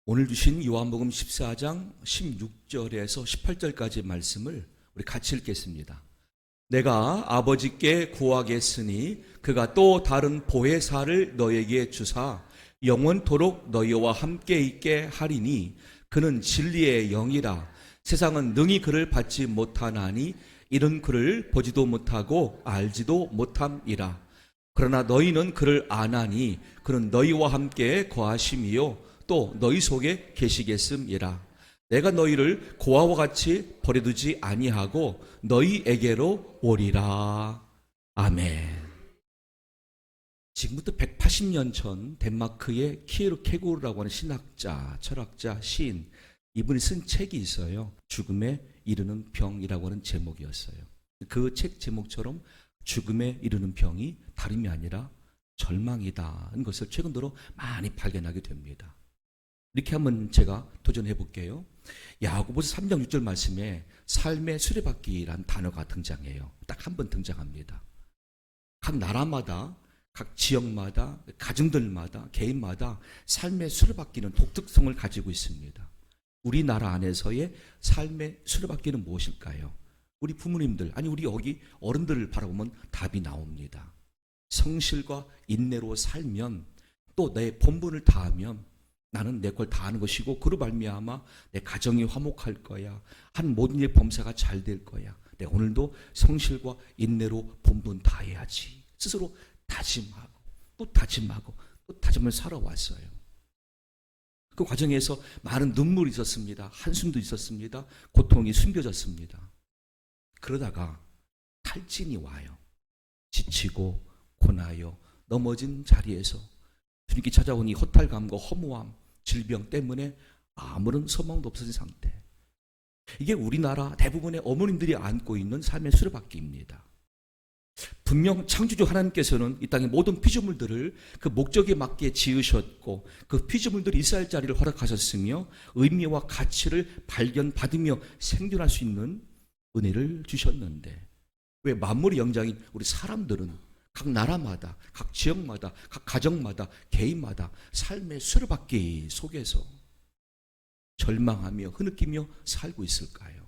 오늘 주신 요한복음 14장 16절에서 18절까지의 말씀을 우리 같이 읽겠습니다. 내가 아버지께 구하겠으니 그가 또 다른 보혜사를 너에게 주사 영원토록 너희와 함께 있게 하리니 그는 진리의 영이라. 세상은 능히 그를 받지 못하나니 이는 그를 보지도 못하고 알지도 못함이라. 그러나 너희는 그를 아나니 그는 너희와 함께 거하심이요 또 너희 속에 계시겠음이라. 내가 너희를 고아와 같이 버려두지 아니하고 너희에게로 오리라. 아멘. 지금부터 180년 전 덴마크의 키에르케고르라고 하는 신학자, 철학자, 시인, 이분이 쓴 책이 있어요. 죽음에 이르는 병이라고 하는 제목이었어요. 그 책 제목처럼 죽음에 이르는 병이 다름이 아니라 절망이다는 것을 최근 들어 많이 발견하게 됩니다. 이렇게 한번 제가 도전해 볼게요. 야고보서 3장 6절 말씀에 삶의 수레바퀴란 단어가 등장해요. 딱 한 번 등장합니다. 각 나라마다, 각 지역마다, 가정들마다, 개인마다 삶의 수레바퀴는 독특성을 가지고 있습니다. 우리나라 안에서의 삶의 수레바퀴는 무엇일까요? 우리 부모님들, 아니 우리 여기 어른들을 바라보면 답이 나옵니다. 성실과 인내로 살면, 또 내 본분을 다하면 나는 내 걸 다하는 것이고 그로 말미암아 내 가정이 화목할 거야. 한 모든 일 범사가 잘 될 거야. 내가 오늘도 성실과 인내로 본분 다해야지. 스스로 다짐하고 또 다짐하고 또 다짐을 살아왔어요. 그 과정에서 많은 눈물이 있었습니다. 한숨도 있었습니다. 고통이 숨겨졌습니다. 그러다가 탈진이 와요. 지치고 고나요 넘어진 자리에서 주님께 찾아온 이 허탈감과 허무함, 질병 때문에 아무런 소망도 없어진 상태. 이게 우리나라 대부분의 어머님들이 안고 있는 삶의 수레바퀴입니다. 분명 창조주 하나님께서는 이 땅의 모든 피조물들을 그 목적에 맞게 지으셨고 그 피조물들이 있어야 할 자리를 허락하셨으며 의미와 가치를 발견받으며 생존할 수 있는 은혜를 주셨는데 왜 만물의 영장인 우리 사람들은 각 나라마다, 각 지역마다, 각 가정마다, 개인마다 삶의 수레바퀴 속에서 절망하며 흐느끼며 살고 있을까요?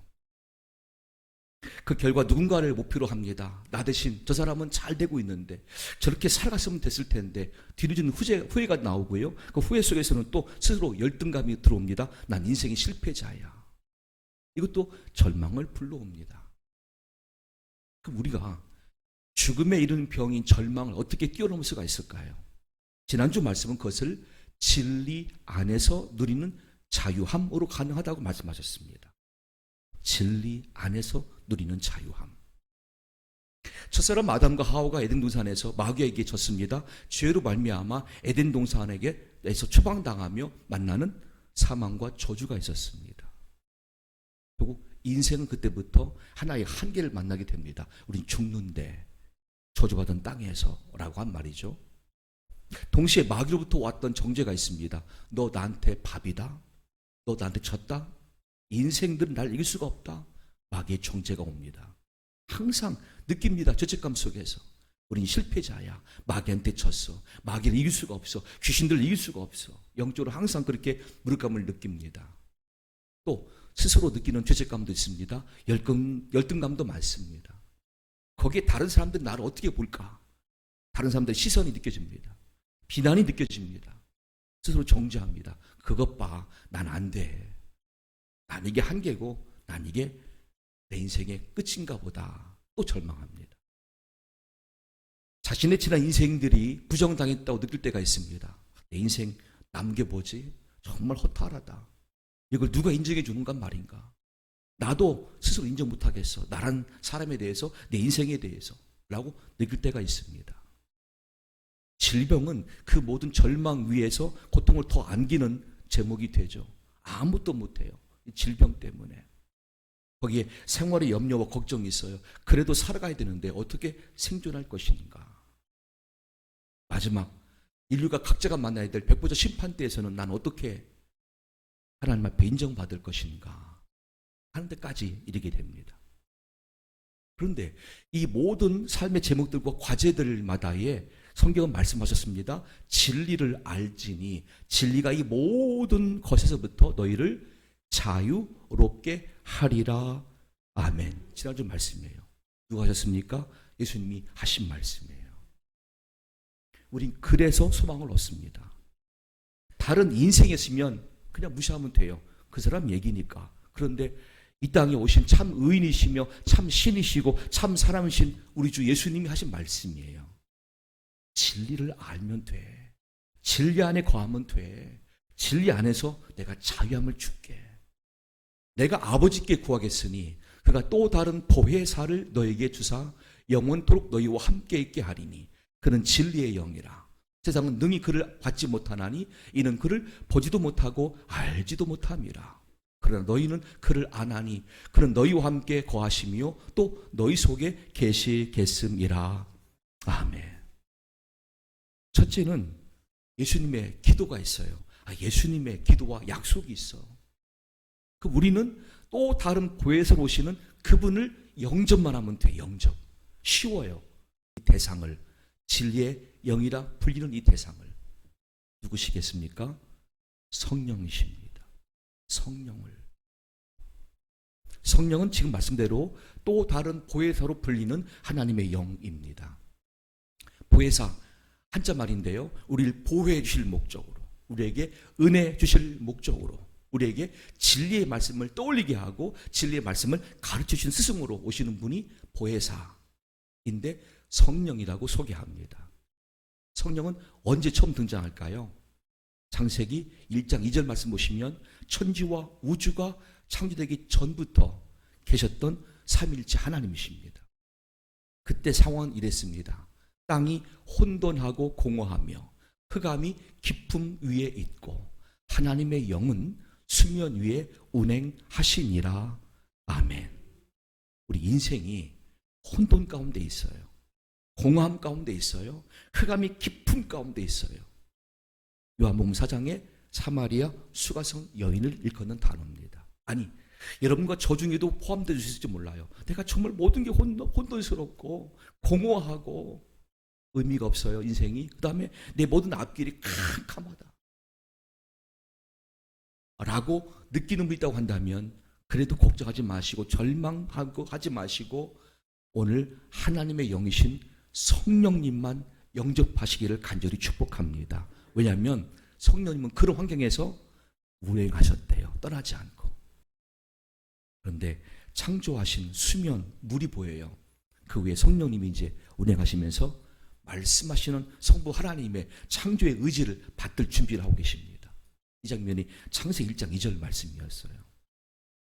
그 결과 누군가를 목표로 합니다. 나 대신 저 사람은 잘 되고 있는데 저렇게 살아갔으면 됐을 텐데 뒤늦은 후회가 나오고요. 그 후회 속에서는 또 스스로 열등감이 들어옵니다. 난 인생의 실패자야. 이것도 절망을 불러옵니다. 그럼 우리가 죽음에 이르는 병인 절망을 어떻게 뛰어넘을 수가 있을까요? 지난주 말씀은 그것을 진리 안에서 누리는 자유함으로 가능하다고 말씀하셨습니다. 진리 안에서 누리는 자유함. 첫사람 아담과 하와가 에덴 동산에서 마귀에게 졌습니다. 죄로 말미암아 에덴 동산에게서 추방당하며 만나는 사망과 저주가 있었습니다. 결국 인생은 그때부터 하나의 한계를 만나게 됩니다. 우린 죽는데 저주받은 땅에서라고 한 말이죠. 동시에 마귀로부터 왔던 정죄가 있습니다. 너 나한테 밥이다. 너 나한테 졌다. 인생들은 날 이길 수가 없다. 마귀의 정죄가 옵니다. 항상 느낍니다. 죄책감 속에서 우린 실패자야. 마귀한테 졌어. 마귀를 이길 수가 없어. 귀신들을 이길 수가 없어. 영적으로 항상 그렇게 무력감을 느낍니다. 또 스스로 느끼는 죄책감도 있습니다. 열등감도 많습니다. 거기에 다른 사람들이 나를 어떻게 볼까? 다른 사람들의 시선이 느껴집니다. 비난이 느껴집니다. 스스로 정죄합니다. 그것 봐. 난 안 돼. 난 이게 한계고 난 이게 내 인생의 끝인가 보다. 또 절망합니다. 자신의 지난 인생들이 부정당했다고 느낄 때가 있습니다. 내 인생 남게 뭐지? 정말 허탈하다. 이걸 누가 인정해 주는가 말인가? 나도 스스로 인정 못하겠어. 나란 사람에 대해서, 내 인생에 대해서 라고 느낄 때가 있습니다. 질병은 그 모든 절망 위에서 고통을 더 안기는 제목이 되죠. 아무것도 못해요. 질병 때문에. 거기에 생활의 염려와 걱정이 있어요. 그래도 살아가야 되는데 어떻게 생존할 것인가. 마지막 인류가 각자가 만나야 될 백보자 심판대에서는 난 어떻게 하나님 앞에 인정받을 것인가 하는 데까지 이르게 됩니다. 그런데 이 모든 삶의 제목들과 과제들마다의 성경은 말씀하셨습니다. 진리를 알지니 진리가 이 모든 것에서부터 너희를 자유롭게 하리라. 아멘. 지난주 말씀이에요. 누가 하셨습니까? 예수님이 하신 말씀이에요. 우린 그래서 소망을 얻습니다. 다른 인생이었으면 그냥 무시하면 돼요. 그 사람 얘기니까. 그런데 이 땅에 오신 참 의인이시며 참 신이시고 참 사람이신 우리 주 예수님이 하신 말씀이에요. 진리를 알면 돼. 진리 안에 거하면 돼. 진리 안에서 내가 자유함을 줄게. 내가 아버지께 구하겠으니 그가 또 다른 보혜사를 너에게 주사 영원토록 너희와 함께 있게 하리니 그는 진리의 영이라. 세상은 능히 그를 받지 못하나니 이는 그를 보지도 못하고 알지도 못함이라. 그러나 너희는 그를 아나니 그는 너희와 함께 거하시며 또 너희 속에 계시겠음이라. 아멘. 첫째는 예수님의 기도가 있어요. 예수님의 기도와 약속이 있어. 우리는 또 다른 보혜사로 오시는 그분을 영접만 하면 돼. 영접. 쉬워요. 이 대상을, 진리의 영이라 불리는 이 대상을. 누구시겠습니까? 성령이십니다. 성령은 지금 말씀대로 또 다른 보혜사로 불리는 하나님의 영입니다. 보혜사, 한자 말인데요. 우리를 보호해 주실 목적으로, 우리에게 은혜 주실 목적으로, 우리에게 진리의 말씀을 떠올리게 하고 진리의 말씀을 가르쳐 주신 스승으로 오시는 분이 보혜사인데 성령이라고 소개합니다. 성령은 언제 처음 등장할까요? 창세기 1장 2절 말씀 보시면 천지와 우주가 창조되기 전부터 계셨던 삼위일체 하나님이십니다. 그때 상황은 이랬습니다. 땅이 혼돈하고 공허하며 흑암이 깊음 위에 있고 하나님의 영은 수면 위에 운행하시니라. 아멘. 우리 인생이 혼돈 가운데 있어요. 공허함 가운데 있어요. 흑암이 깊음 가운데 있어요. 요한복음 4장에 사마리아 수가성 여인을 일컫는 단어입니다. 아니, 여러분과 저 중에도 포함되어 있을지 몰라요. 내가 정말 모든 게 혼돈스럽고 공허하고 의미가 없어요, 인생이. 그 다음에 내 모든 앞길이 캄캄하다 라고 느끼는 분 있다고 한다면 그래도 걱정하지 마시고 절망하고 하지 마시고 오늘 하나님의 영이신 성령님만 영접하시기를 간절히 축복합니다. 왜냐하면 성령님은 그런 환경에서 운행하셨대요. 떠나지 않고. 그런데 창조하신 수면, 물이 보여요. 그 위에 성령님이 이제 운행하시면서 말씀하시는 성부 하나님의 창조의 의지를 받들 준비를 하고 계십니다. 이 장면이 창세기 1장 2절 말씀이었어요.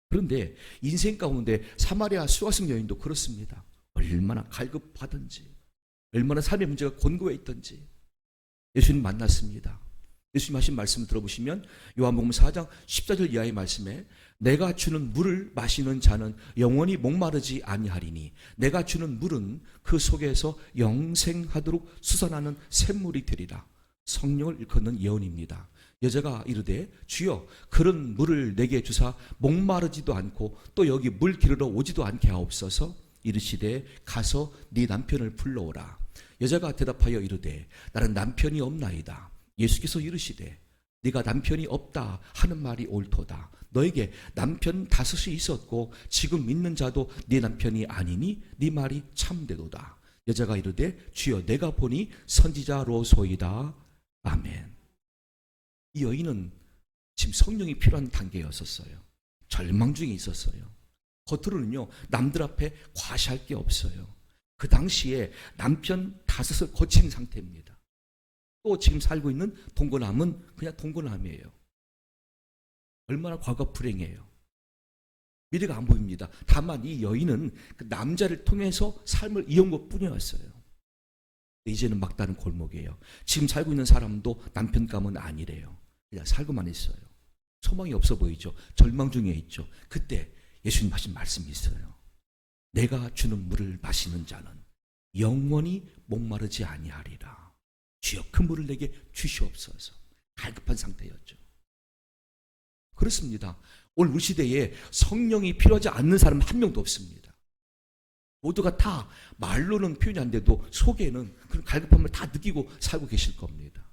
그런데 인생 가운데 사마리아 수가성 여인도 그렇습니다. 얼마나 갈급하든지 얼마나 삶의 문제가 곤고해 있든지 예수님 만났습니다. 예수님 하신 말씀을 들어보시면 요한복음 4장 14절 이하의 말씀에 내가 주는 물을 마시는 자는 영원히 목마르지 아니하리니 내가 주는 물은 그 속에서 영생하도록 솟아나는 샘물이 되리라. 성령을 일컫는 예언입니다. 여자가 이르되 주여 그런 물을 내게 주사 목마르지도 않고 또 여기 물 기르러 오지도 않게 하옵소서. 이르시되 가서 네 남편을 불러오라. 여자가 대답하여 이르되 나는 남편이 없나이다. 예수께서 이르시되 네가 남편이 없다 하는 말이 옳도다. 너에게 남편 5이 있었고 지금 있는 자도 네 남편이 아니니 네 말이 참되도다. 여자가 이르되 주여 내가 보니 선지자로소이다. 아멘. 이 여인은 지금 성령이 필요한 단계였었어요. 절망 중에 있었어요. 겉으로는요 남들 앞에 과시할 게 없어요. 그 당시에 남편 5을 거친 상태입니다. 또 지금 살고 있는 동거남은 그냥 동거남이에요. 얼마나 과거 불행해요. 미래가 안 보입니다. 다만 이 여인은 그 남자를 통해서 삶을 이어온 것뿐이었어요. 이제는 막다른 골목이에요. 지금 살고 있는 사람도 남편 감은 아니래요. 그냥 살고만 있어요. 소망이 없어 보이죠. 절망 중에 있죠. 그때 예수님 하신 말씀이 있어요. 내가 주는 물을 마시는 자는 영원히 목마르지 아니하리라. 주여 그 물을 내게 주시옵소서. 갈급한 상태였죠. 그렇습니다. 오늘 우리 시대에 성령이 필요하지 않는 사람 한 명도 없습니다. 모두가 다 말로는 표현이 안 돼도 속에는 그런 갈급함을 다 느끼고 살고 계실 겁니다.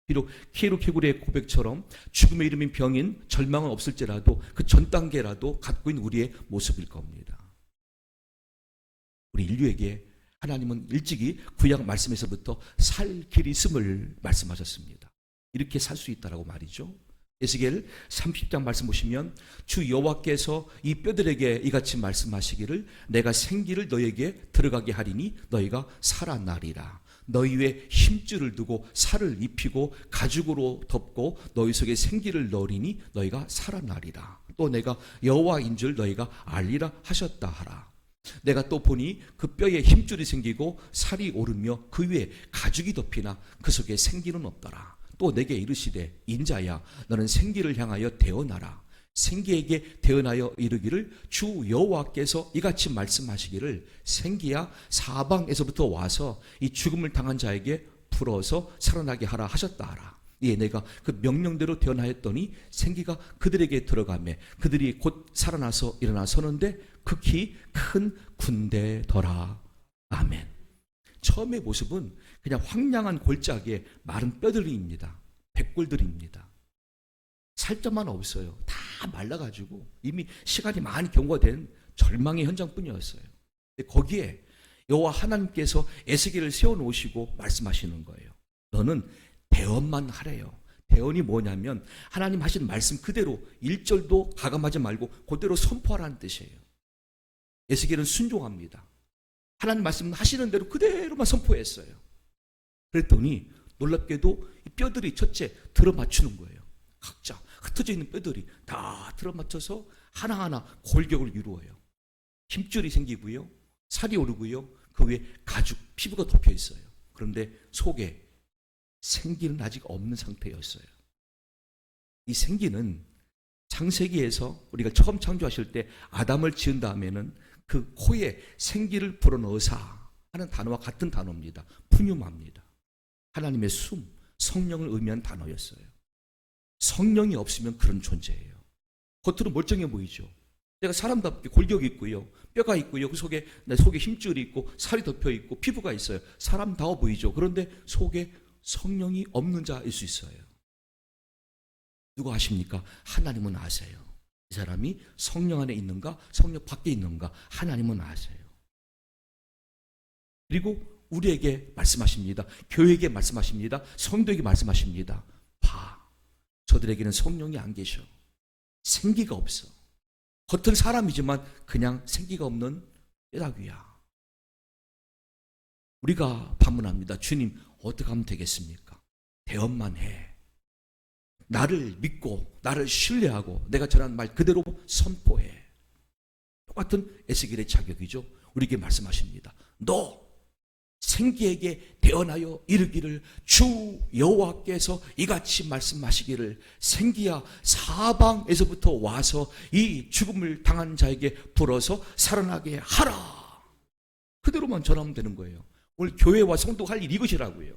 비록 키에로케굴의 고백처럼 죽음의 이름인 병인 절망은 없을지라도 그 전 단계라도 갖고 있는 우리의 모습일 겁니다. 우리 인류에게 하나님은 일찍이 구약 말씀에서부터 살 길이 있음을 말씀하셨습니다. 이렇게 살 수 있다라고 말이죠. 에스겔 30장 말씀 보시면 주 여호와께서 이 뼈들에게 이같이 말씀하시기를 내가 생기를 너에게 들어가게 하리니 너희가 살아나리라. 너희 위에 힘줄을 두고 살을 입히고 가죽으로 덮고 너희 속에 생기를 넣으리니 너희가 살아나리라. 또 내가 여호와인 줄 너희가 알리라 하셨다 하라. 내가 또 보니 그 뼈에 힘줄이 생기고 살이 오르며 그 위에 가죽이 덮이나 그 속에 생기는 없더라. 또 내게 이르시되 인자야 너는 생기를 향하여 대언하라. 생기에게 대언하여 이르기를 주 여호와께서 이같이 말씀하시기를 생기야 사방에서부터 와서 이 죽음을 당한 자에게 불어서 살아나게 하라 하셨다 하라. 예, 내가 그 명령대로 대언하였더니 생기가 그들에게 들어가매 그들이 곧 살아나서 일어나 서는데 극히 큰 군대더라. 아멘. 처음의 모습은 그냥 황량한 골짜기에 마른 뼈들입니다. 백골들입니다. 살점만 없어요. 다 말라가지고 이미 시간이 많이 경과된 절망의 현장뿐이었어요. 거기에 여호와 하나님께서 에스겔을 세워놓으시고 말씀하시는 거예요. 너는 대언만 하래요. 대언이 뭐냐면 하나님 하신 말씀 그대로 1절도 가감하지 말고 그대로 선포하라는 뜻이에요. 에스겔은 순종합니다. 하나님 말씀 하시는 대로 그대로만 선포했어요. 그랬더니 놀랍게도 이 뼈들이 첫째 들어맞추는 거예요. 각자 흩어져 있는 뼈들이 다 들어맞춰서 하나하나 골격을 이루어요. 힘줄이 생기고요. 살이 오르고요. 그 위에 가죽, 피부가 덮여 있어요. 그런데 속에 생기는 아직 없는 상태였어요. 이 생기는 창세기에서 우리가 처음 창조하실 때 아담을 지은 다음에는 그 코에 생기를 불어넣으사 하는 단어와 같은 단어입니다. 푸뉴마입니다. 하나님의 숨, 성령을 의미한 단어였어요. 성령이 없으면 그런 존재예요. 겉으로 멀쩡해 보이죠. 내가 사람답게 골격이 있고요. 뼈가 있고요. 그 속에 내 속에 힘줄이 있고 살이 덮여 있고 피부가 있어요. 사람다워 보이죠. 그런데 속에 성령이 없는 자일 수 있어요. 누가 아십니까? 하나님은 아세요. 이 사람이 성령 안에 있는가 성령 밖에 있는가 하나님은 아세요. 그리고 우리에게 말씀하십니다. 교회에게 말씀하십니다. 성도에게 말씀하십니다. 봐, 저들에게는 성령이 안 계셔. 생기가 없어. 겉은 사람이지만 그냥 생기가 없는 뼈다귀야. 우리가 반문합니다. 주님, 어떻게 하면 되겠습니까? 대언만 해. 나를 믿고 나를 신뢰하고 내가 전한 말 그대로 선포해. 똑같은 에스겔의 자격이죠. 우리에게 말씀하십니다. 너 생기에게 대언하여 이르기를 주 여호와께서 이같이 말씀하시기를 생기야 사방에서부터 와서 이 죽음을 당한 자에게 불어서 살아나게 하라. 그대로만 전하면 되는 거예요. 오늘 교회와 성도가 할 일 이것이라고요.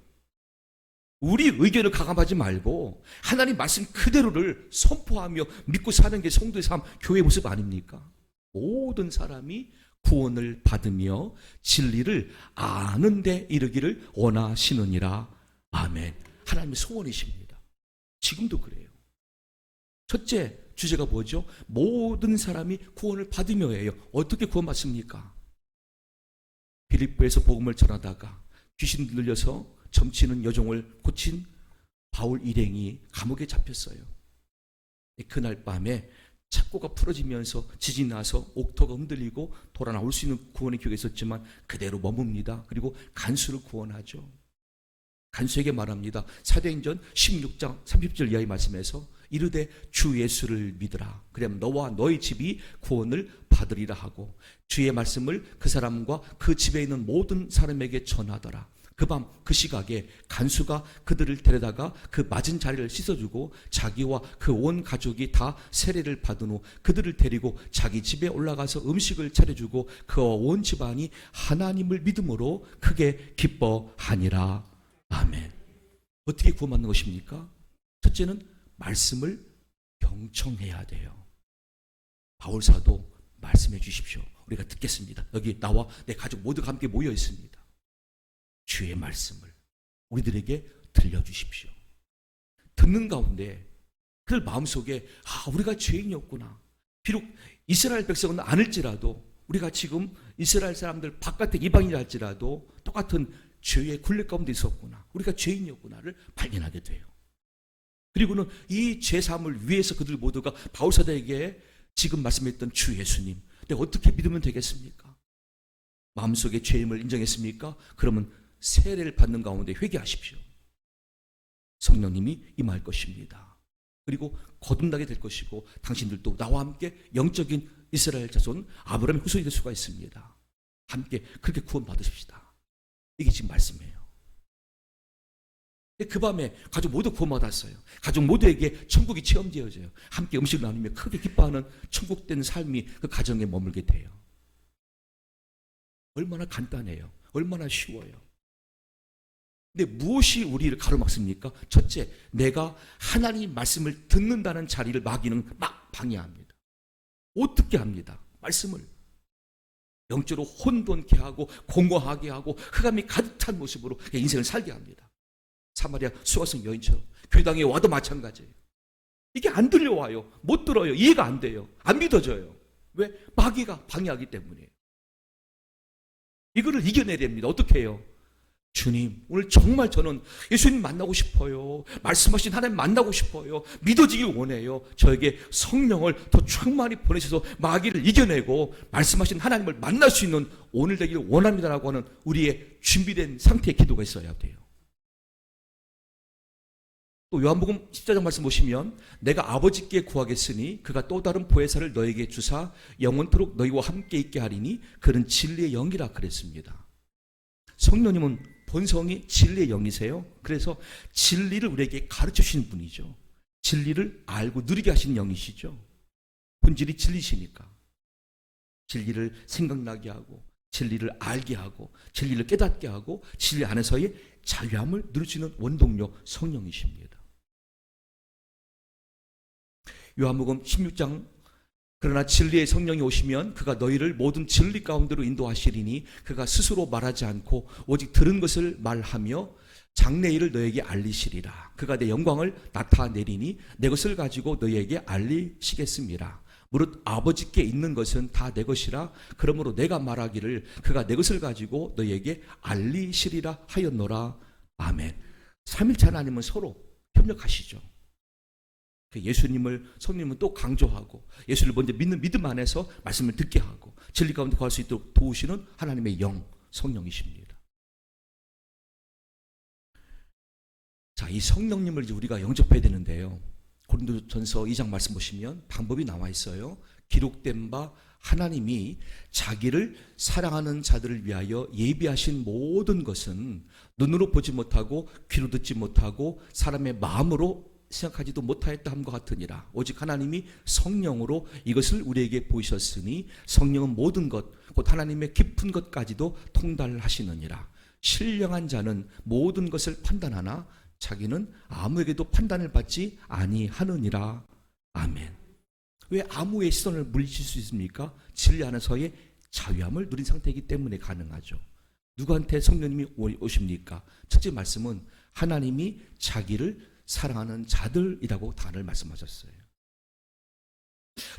우리 의견을 가감하지 말고 하나님 말씀 그대로를 선포하며 믿고 사는 게 성도의 삶, 교회의 모습 아닙니까? 모든 사람이 구원을 받으며 진리를 아는 데 이르기를 원하시느니라. 아멘. 하나님의 소원이십니다. 지금도 그래요. 첫째 주제가 뭐죠? 모든 사람이 구원을 받으며예요. 어떻게 구원받습니까? 빌립보에서 복음을 전하다가 귀신 들려서 점치는 여종을 고친 바울 일행이 감옥에 잡혔어요. 그날 밤에 착고가 풀어지면서 지진이 나서 옥토가 흔들리고 돌아 나올 수 있는 구원의 기회가 있었지만 그대로 머뭅니다. 그리고 간수를 구원하죠. 간수에게 말합니다. 사도행전 16장 30절 이하의 말씀에서 이르되 주 예수를 믿으라. 그러면 너와 너희 집이 구원을 받으리라 하고 주의 말씀을 그 사람과 그 집에 있는 모든 사람에게 전하더라. 그 밤 그 시각에 간수가 그들을 데려다가 그 맞은 자리를 씻어주고 자기와 그 온 가족이 다 세례를 받은 후 그들을 데리고 자기 집에 올라가서 음식을 차려주고 그와 온 집안이 하나님을 믿음으로 크게 기뻐하니라. 아멘. 어떻게 구원받는 것입니까? 첫째는 말씀을 경청해야 돼요. 바울사도 말씀해 주십시오. 우리가 듣겠습니다. 여기 나와 내 가족 모두가 함께 모여 있습니다. 주의 말씀을 우리들에게 들려주십시오. 듣는 가운데 그들 마음속에 우리가 죄인이었구나. 비록 이스라엘 백성은 아닐지라도 우리가 지금 이스라엘 사람들 바깥에 이방인이라 할지라도 똑같은 죄의 굴레 가운데 있었구나. 우리가 죄인이었구나를 발견하게 돼요. 그리고는 이 죄사함을 위해서 그들 모두가 바울사도에게 지금 말씀했던 주 예수님, 내가 어떻게 믿으면 되겠습니까? 마음속에 죄임을 인정했습니까? 그러면 세례를 받는 가운데 회개하십시오. 성령님이 임할 것입니다. 그리고 거듭나게 될 것이고 당신들도 나와 함께 영적인 이스라엘 자손 아브라함의 후손이 될 수가 있습니다. 함께 그렇게 구원받으십시다. 이게 지금 말씀이에요. 그 밤에 가족 모두 구원받았어요. 가족 모두에게 천국이 체험되어져요. 함께 음식을 나누며 크게 기뻐하는 천국된 삶이 그 가정에 머물게 돼요. 얼마나 간단해요. 얼마나 쉬워요. 근데 무엇이 우리를 가로막습니까? 첫째, 내가 하나님 말씀을 듣는다는 자리를 마귀는 막 방해합니다. 어떻게 합니다? 말씀을 영적으로 혼돈케 하고 공허하게 하고 흑암이 가득 찬 모습으로 인생을 살게 합니다. 사마리아 수가성 여인처럼 교회당에 와도 마찬가지예요. 이게 안 들려와요. 못 들어요. 이해가 안 돼요. 안 믿어져요. 왜? 마귀가 방해하기 때문이에요. 이거를 이겨내야 됩니다. 어떻게 해요? 주님, 오늘 정말 저는 예수님 만나고 싶어요. 말씀하신 하나님 만나고 싶어요. 믿어지길 원해요. 저에게 성령을 더 충만히 보내셔서 마귀를 이겨내고 말씀하신 하나님을 만날 수 있는 오늘 되기를 원합니다라고 하는 우리의 준비된 상태의 기도가 있어야 돼요. 또 요한복음 14장 말씀 보시면 내가 아버지께 구하겠으니 그가 또 다른 보혜사를 너에게 주사 영원토록 너희와 함께 있게 하리니 그는 진리의 영이라 그랬습니다. 성령님은 본성이 진리의 영이세요. 그래서 진리를 우리에게 가르쳐 주시는 분이죠. 진리를 알고 누리게 하시는 영이시죠. 본질이 진리시니까 진리를 생각나게 하고 진리를 알게 하고 진리를 깨닫게 하고 진리 안에서의 자유함을 누릴 수 있는 원동력 성령이십니다. 요한복음 16장 그러나 진리의 성령이 오시면 그가 너희를 모든 진리 가운데로 인도하시리니 그가 스스로 말하지 않고 오직 들은 것을 말하며 장래일을 너에게 알리시리라. 그가 내 영광을 나타내리니 내 것을 가지고 너희에게 알리시겠습니다. 무릇 아버지께 있는 것은 다 내 것이라. 그러므로 내가 말하기를 그가 내 것을 가지고 너희에게 알리시리라 하였노라. 아멘. 삼일체 하나님은 서로 협력하시죠. 예수님을 성령님은 또 강조하고 예수를 먼저 믿는 믿음 안에서 말씀을 듣게 하고 진리 가운데 거할 수 있도록 도우시는 하나님의 영 성령이십니다. 자, 이 성령님을 이제 우리가 영접해야 되는데요. 고린도전서 2장 말씀 보시면 방법이 나와 있어요. 기록된 바 하나님이 자기를 사랑하는 자들을 위하여 예비하신 모든 것은 눈으로 보지 못하고 귀로 듣지 못하고 사람의 마음으로 생각하지도 못하였다 함과 같으니라. 오직 하나님이 성령으로 이것을 우리에게 보이셨으니 성령은 모든 것 곧 하나님의 깊은 것까지도 통달하시느니라. 신령한 자는 모든 것을 판단하나 자기는 아무에게도 판단을 받지 아니하느니라. 아멘. 왜 아무의 시선을 물리칠 수 있습니까? 진리 안에서의 자유함을 누린 상태이기 때문에 가능하죠. 누구한테 성령님이 오십니까? 첫째 말씀은 하나님이 자기를 사랑하는 자들이라고 단어를 말씀하셨어요.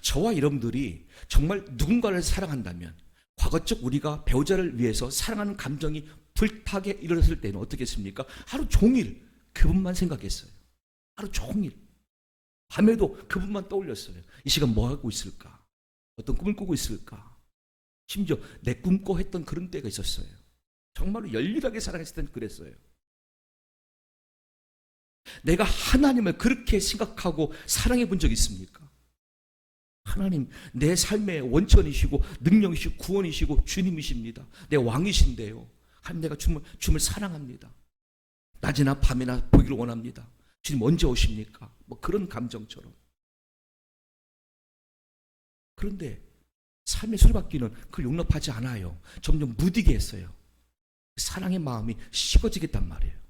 저와 여러분들이 정말 누군가를 사랑한다면 과거적 우리가 배우자를 위해서 사랑하는 감정이 불타게 일어났을 때는 어떻게 했습니까? 하루 종일 그분만 생각했어요. 하루 종일 밤에도 그분만 떠올렸어요. 이 시간 뭐 하고 있을까? 어떤 꿈을 꾸고 있을까? 심지어 내 꿈꿔 했던 그런 때가 있었어요. 정말로 열렬하게 사랑했을 때는 그랬어요. 내가 하나님을 그렇게 생각하고 사랑해 본 적이 있습니까? 하나님, 내 삶의 원천이시고 능력이시고 구원이시고 주님이십니다. 내 왕이신데요. 하나님, 내가 주님을 사랑합니다. 낮이나 밤이나 보기를 원합니다. 주님 언제 오십니까? 뭐 그런 감정처럼. 그런데 삶의 소리바뀌는 그걸 용납하지 않아요. 점점 무디게 했어요. 사랑의 마음이 식어지겠단 말이에요.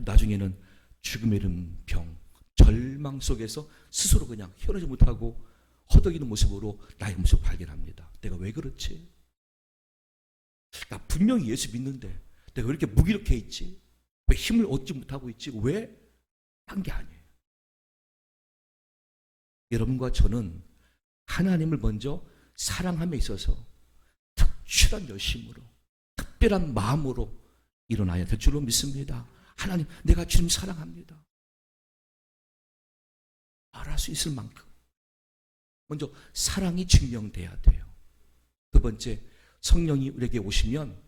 나중에는 죽음의 이름 병, 절망 속에서 스스로 그냥 헤어나지 못하고 허덕이는 모습으로 나의 모습을 발견합니다. 내가 왜 그렇지? 나 분명히 예수 믿는데 내가 왜 이렇게 무기력해 있지? 왜 힘을 얻지 못하고 있지? 왜? 한 게 아니에요. 여러분과 저는 하나님을 먼저 사랑함에 있어서 특출한 열심으로, 특별한 마음으로 일어나야 될 줄로 믿습니다. 하나님, 내가 주님 사랑합니다. 말할 수 있을 만큼 먼저 사랑이 증명돼야 돼요. 두 번째, 성령이 우리에게 오시면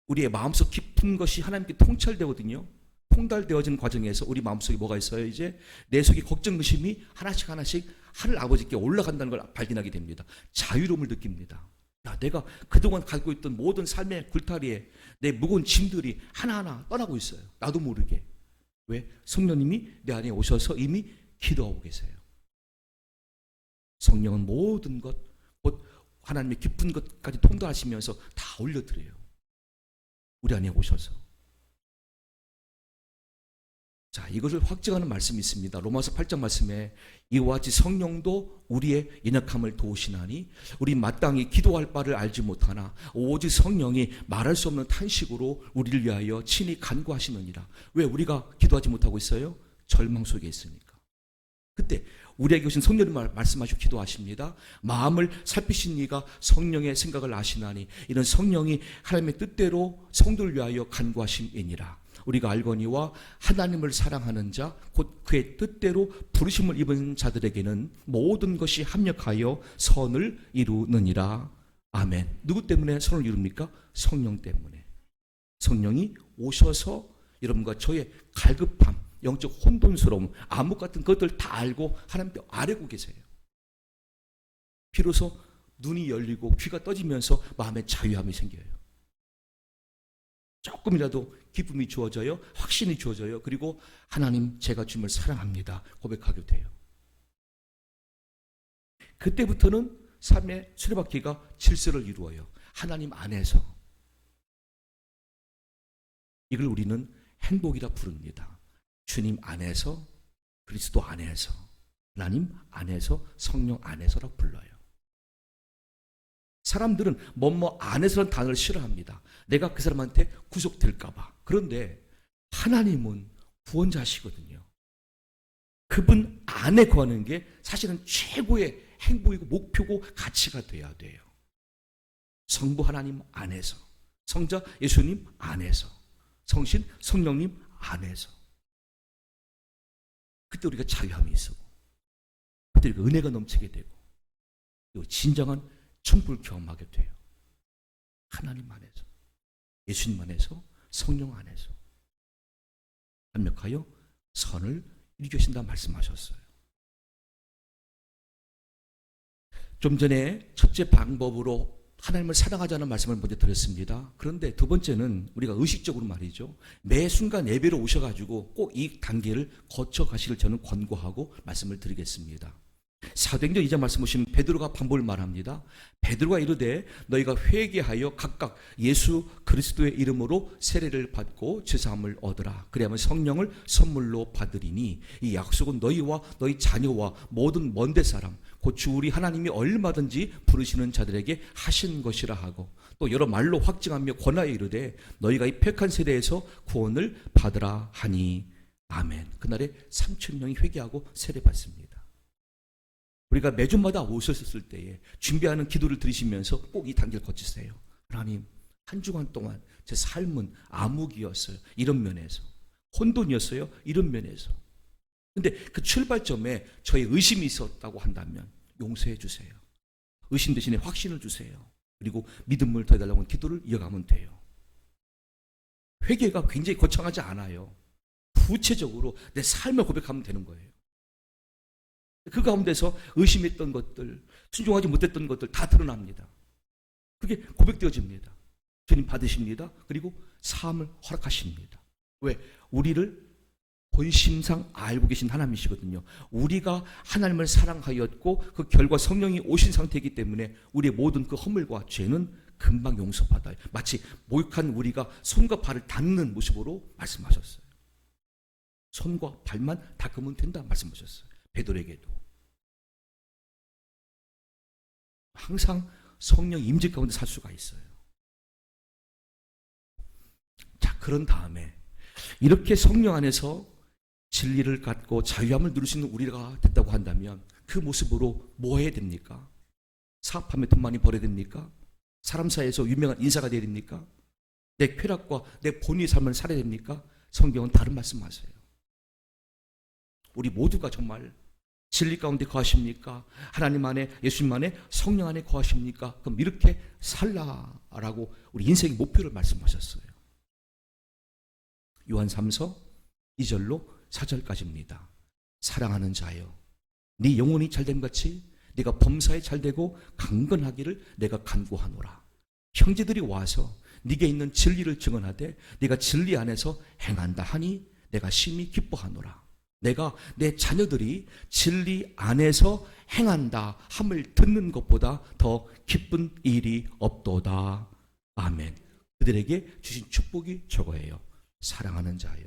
우리의 마음속 깊은 것이 하나님께 통찰되거든요. 통달되어지는 과정에서 우리 마음속에 뭐가 있어요? 이제 내 속에 걱정, 의심이 하나씩 하늘 아버지께 올라간다는 걸 발견하게 됩니다. 자유로움을 느낍니다. 야, 내가 그동안 갖고 있던 모든 삶의 굴타리에 내 무거운 짐들이 하나하나 떠나고 있어요. 나도 모르게. 왜? 성령님이 내 안에 오셔서 이미 기도하고 계세요. 성령은 모든 것, 곧 하나님의 깊은 것까지 통달하시면서 다 올려드려요. 우리 안에 오셔서. 자, 이것을 확증하는 말씀이 있습니다. 로마서 8장 말씀에 이와 같이 성령도 우리의 연약함을 도우시나니 우리 마땅히 기도할 바를 알지 못하나 오직 성령이 말할 수 없는 탄식으로 우리를 위하여 친히 간구하시느니라. 왜 우리가 기도하지 못하고 있어요? 절망 속에 있으니까. 그때 우리에게 오신 성령님 말씀하시고 기도하십니다. 마음을 살피신 이가 성령의 생각을 아시나니 이는 성령이 하나님의 뜻대로 성도를 위하여 간구하심이니라. 우리가 알거니와 하나님을 사랑하는 자, 곧 그의 뜻대로 부르심을 입은 자들에게는 모든 것이 합력하여 선을 이루느니라. 아멘. 누구 때문에 선을 이룹니까? 성령 때문에. 성령이 오셔서 여러분과 저의 갈급함, 영적 혼돈스러움, 암흑 같은 것들 다 알고 하나님께 아뢰고 계세요. 비로소 눈이 열리고 귀가 떠지면서 마음에 자유함이 생겨요. 조금이라도 기쁨이 주어져요. 확신이 주어져요. 그리고 하나님, 제가 주님을 사랑합니다 고백하게 돼요. 그때부터는 삶의 수레바퀴가 질서를 이루어요. 하나님 안에서. 이걸 우리는 행복이라 부릅니다. 주님 안에서, 그리스도 안에서, 하나님 안에서, 성령 안에서라고 불러요. 사람들은 뭐뭐 안에서라는 단어를 싫어합니다. 내가 그 사람한테 구속될까 봐. 그런데 하나님은 구원자시거든요. 그분 안에 거하는 게 사실은 최고의 행복이고 목표고 가치가 돼야 돼요. 성부 하나님 안에서, 성자 예수님 안에서, 성신 성령님 안에서. 그때 우리가 자유함이 있고, 그때 우리가 은혜가 넘치게 되고, 그리고 진정한 천국을 경험하게 돼요. 하나님 안에서, 예수님 안에서, 성령 안에서 합력하여 선을 이루신다 말씀하셨어요. 좀 전에 첫째 방법으로 하나님을 사랑하자는 말씀을 먼저 드렸습니다. 그런데 두 번째는 우리가 의식적으로 말이죠. 매 순간 예배로 오셔가지고 꼭 이 단계를 거쳐가시길 저는 권고하고 말씀을 드리겠습니다. 사도행전 2장 말씀 보시면 베드로가 반복을 말합니다. 베드로가 이르되 너희가 회개하여 각각 예수 그리스도의 이름으로 세례를 받고 죄사함을 얻으라. 그리하면 성령을 선물로 받으리니 이 약속은 너희와 너희 자녀와 모든 먼데 사람 곧 주 우리 하나님이 얼마든지 부르시는 자들에게 하신 것이라 하고 또 여러 말로 확증하며 권하여 이르되 너희가 이 폐역한 세대에서 구원을 받으라 하니 아멘. 그날에 3천 명이 회개하고 세례받습니다. 우리가 매주마다 오셨을 때에 준비하는 기도를 드리시면서 꼭 이 단계를 거치세요. 하나님, 한 주간 동안 제 삶은 암흑이었어요. 이런 면에서. 혼돈이었어요. 이런 면에서. 근데 그 출발점에 저의 의심이 있었다고 한다면 용서해 주세요. 의심 대신에 확신을 주세요. 그리고 믿음을 더해달라고 하는 기도를 이어가면 돼요. 회개가 굉장히 거창하지 않아요. 구체적으로 내 삶을 고백하면 되는 거예요. 그 가운데서 의심했던 것들, 순종하지 못했던 것들 다 드러납니다. 그게 고백되어집니다. 주님 받으십니다. 그리고 사함을 허락하십니다. 왜? 우리를 본심상 알고 계신 하나님이시거든요. 우리가 하나님을 사랑하였고 그 결과 성령이 오신 상태이기 때문에 우리의 모든 그 허물과 죄는 금방 용서받아요. 마치 모욕한 우리가 손과 발을 닦는 모습으로 말씀하셨어요. 손과 발만 닦으면 된다 말씀하셨어요. 베드로에게도. 항상 성령 임재 가운데 살 수가 있어요. 자, 그런 다음에 이렇게 성령 안에서 진리를 갖고 자유함을 누릴 수 있는 우리가 됐다고 한다면 그 모습으로 뭐 해야 됩니까? 사업하면 돈 많이 벌어야 됩니까? 사람 사이에서 유명한 인사가 돼야 됩니까? 내 쾌락과 내 본인의 삶을 살아야 됩니까? 성경은 다른 말씀하세요. 우리 모두가 정말 진리 가운데 거하십니까? 하나님 안에, 예수님 안에, 성령 안에 거하십니까? 그럼 이렇게 살라라고 우리 인생의 목표를 말씀하셨어요. 요한 3서 2절로 4절까지입니다. 사랑하는 자여, 네 영혼이 잘됨같이 네가 범사에 잘되고 강건하기를 내가 간구하노라. 형제들이 와서 네게 있는 진리를 증언하되 네가 진리 안에서 행한다 하니 내가 심히 기뻐하노라. 내가 내 자녀들이 진리 안에서 행한다 함을 듣는 것보다 더 기쁜 일이 없도다. 아멘. 그들에게 주신 축복이 저거예요. 사랑하는 자여,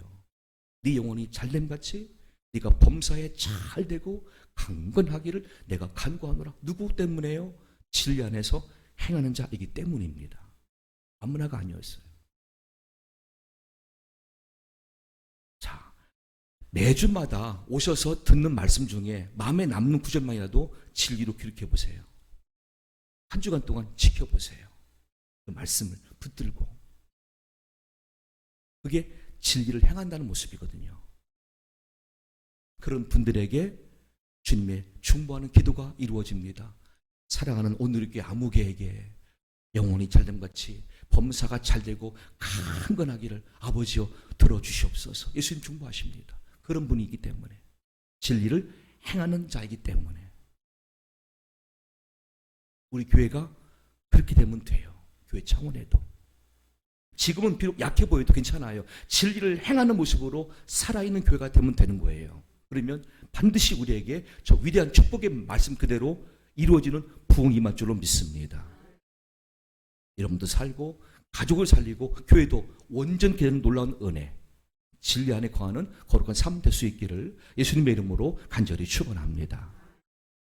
네 영혼이 잘됨같이 네가 범사에 잘되고 강건하기를 내가 간구하노라. 누구 때문에요? 진리 안에서 행하는 자이기 때문입니다. 아무나가 아니었어요. 자, 매주마다 오셔서 듣는 말씀 중에 마음에 남는 구절만이라도 진리로 기록해 보세요. 한 주간 동안 지켜보세요. 그 말씀을 붙들고. 그게 진리를 행한다는 모습이거든요. 그런 분들에게 주님의 충보하는 기도가 이루어집니다. 사랑하는 오늘의 교회 아무개에게 영혼이 잘됨같이 범사가 잘되고 강건하기를 아버지여 들어주시옵소서. 예수님 충보하십니다. 그런 분이기 때문에, 진리를 행하는 자이기 때문에 우리 교회가 그렇게 되면 돼요. 교회 차원에도. 지금은 비록 약해 보여도 괜찮아요. 진리를 행하는 모습으로 살아있는 교회가 되면 되는 거예요. 그러면 반드시 우리에게 저 위대한 축복의 말씀 그대로 이루어지는 부흥이 임할 줄로 믿습니다. 여러분도 살고 가족을 살리고 교회도 원전케 되는 놀라운 은혜, 진리 안에 거하는 거룩한 삶 될 수 있기를 예수님의 이름으로 간절히 축원합니다.